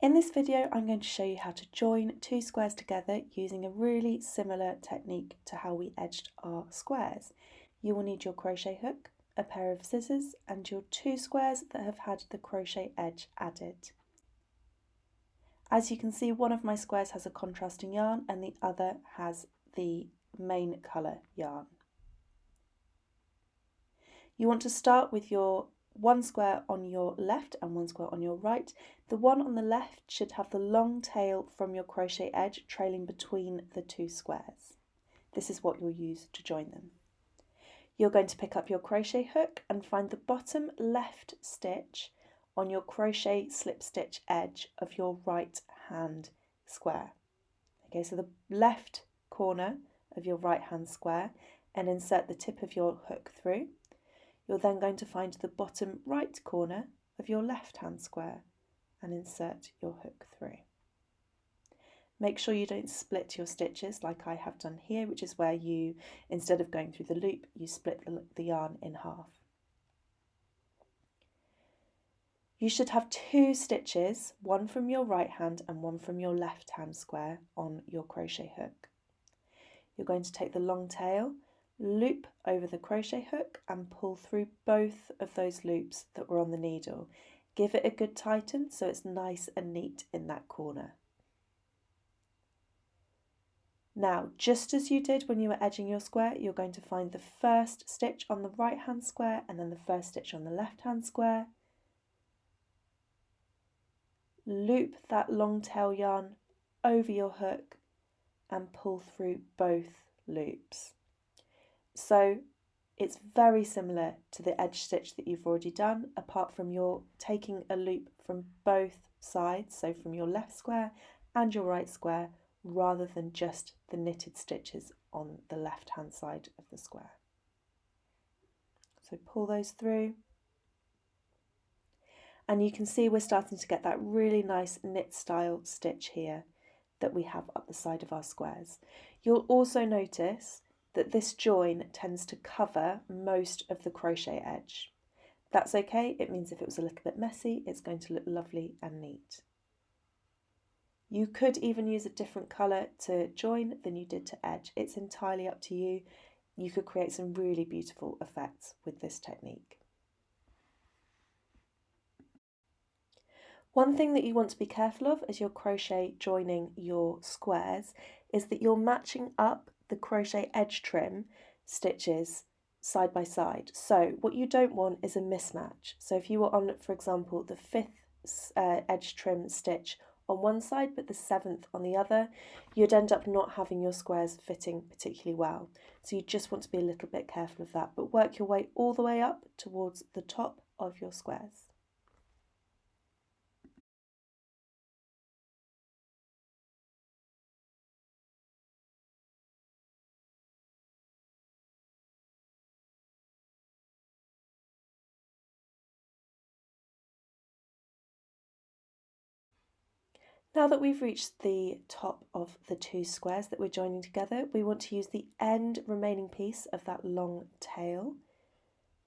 In this video, I'm going to show you how to join two squares together using a really similar technique to how we edged our squares. You will need your crochet hook, a pair of scissors, and your two squares that have had the crochet edge added. As you can see, one of my squares has a contrasting yarn and the other has the main colour yarn. You want to start with your one square on your left and one square on your right. The one on the left should have the long tail from your crochet edge trailing between the two squares. This is what you'll use to join them. You're going to pick up your crochet hook and find the bottom left stitch on your crochet slip stitch edge of your right hand square. Okay, so the left corner of your right hand square, and insert the tip of your hook through. You're then going to find the bottom right corner of your left hand square and insert your hook through. Make sure you don't split your stitches like I have done here, which is where you, instead of going through the loop, you split the yarn in half. You should have two stitches, one from your right hand and one from your left hand square on your crochet hook. You're going to take the long tail, loop over the crochet hook and pull through both of those loops that were on the needle. Give it a good tighten so it's nice and neat in that corner. Now, just as you did when you were edging your square, you're going to find the first stitch on the right hand square and then the first stitch on the left hand square. Loop that long tail yarn over your hook and pull through both loops. So it's very similar to the edge stitch that you've already done, apart from you're taking a loop from both sides, so from your left square and your right square, rather than just the knitted stitches on the left hand side of the square. So pull those through. And you can see we're starting to get that really nice knit style stitch here that we have up the side of our squares. You'll also notice that this join tends to cover most of the crochet edge. That's okay, it means if it was a little bit messy, it's going to look lovely and neat. You could even use a different colour to join than you did to edge. It's entirely up to you. You could create some really beautiful effects with this technique. One thing that you want to be careful of as you're crochet joining your squares is that you're matching up the crochet edge trim stitches side by side. So what you don't want is a mismatch. So if you were on, for example, the 5th edge trim stitch on one side but the 7th on the other, you'd end up not having your squares fitting particularly well. So you just want to be a little bit careful of that, but work your way all the way up towards the top of your squares. Now that we've reached the top of the two squares that we're joining together, we want to use the end remaining piece of that long tail.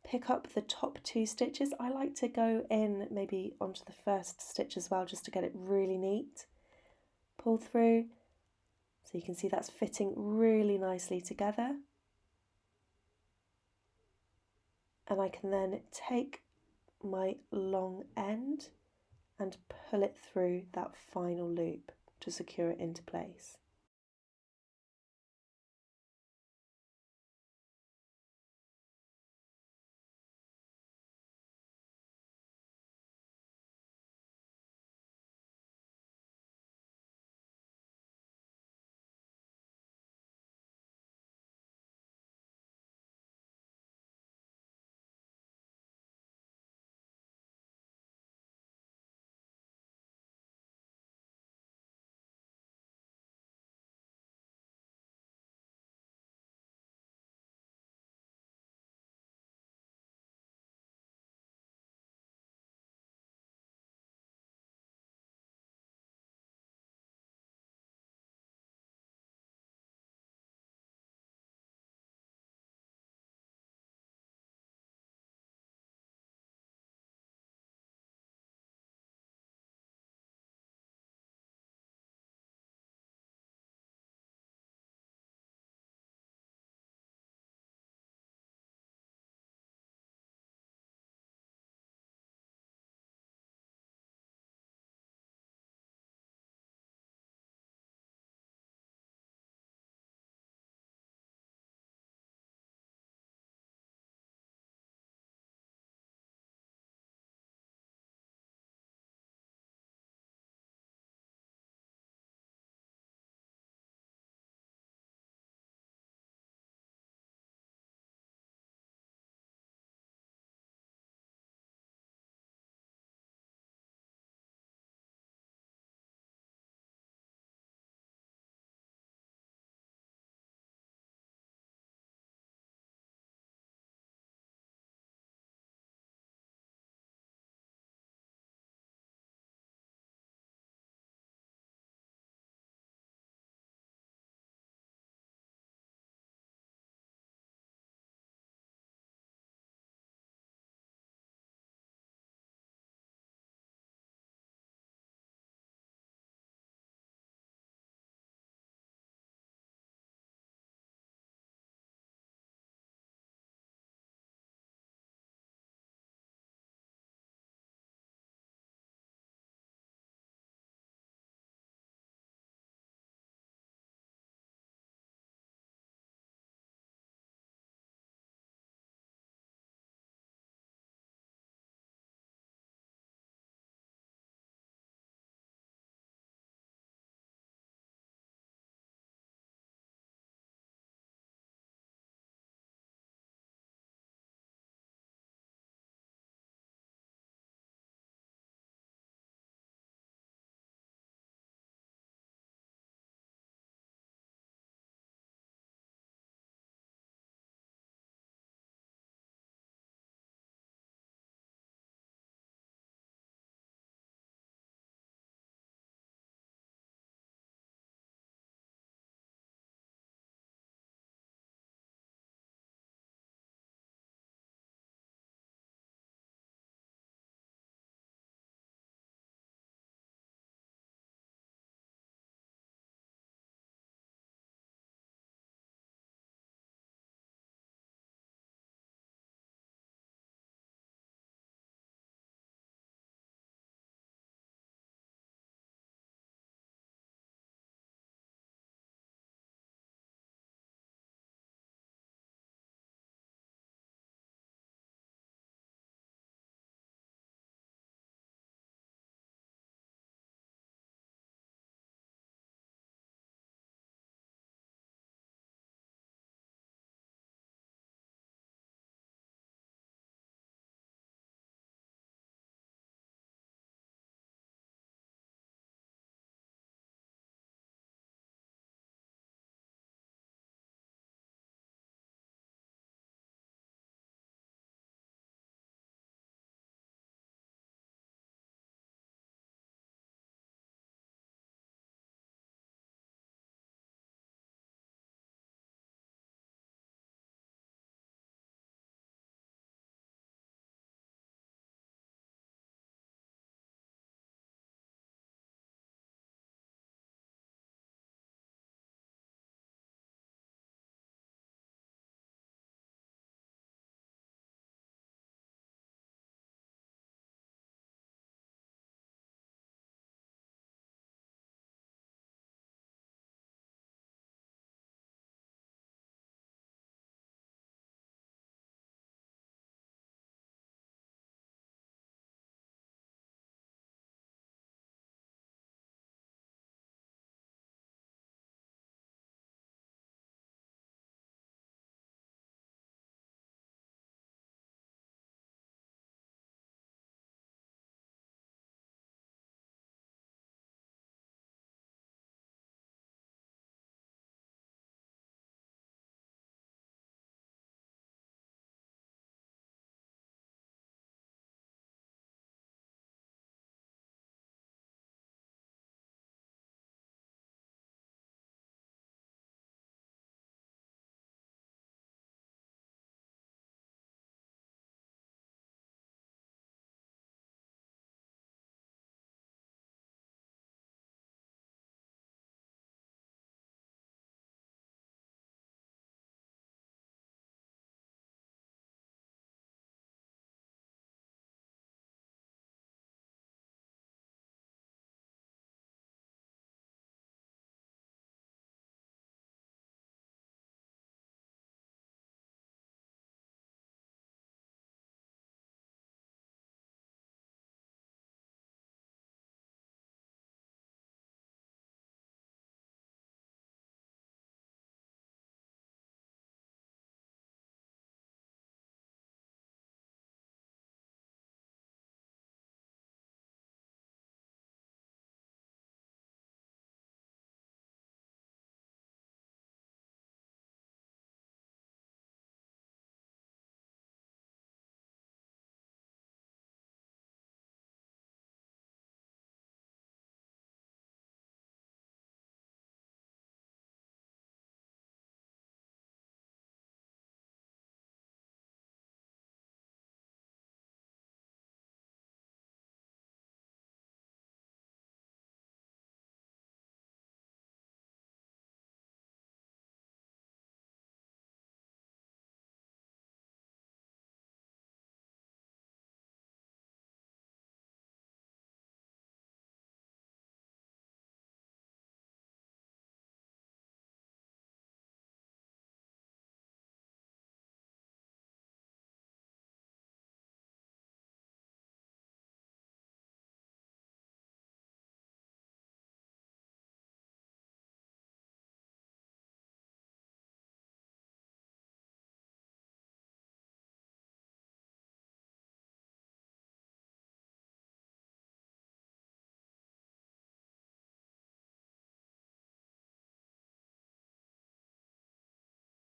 Pick up the top two stitches. I like to go in maybe onto the first stitch as well, just to get it really neat. Pull through, so you can see that's fitting really nicely together. And I can then take my long end and pull it through that final loop to secure it into place.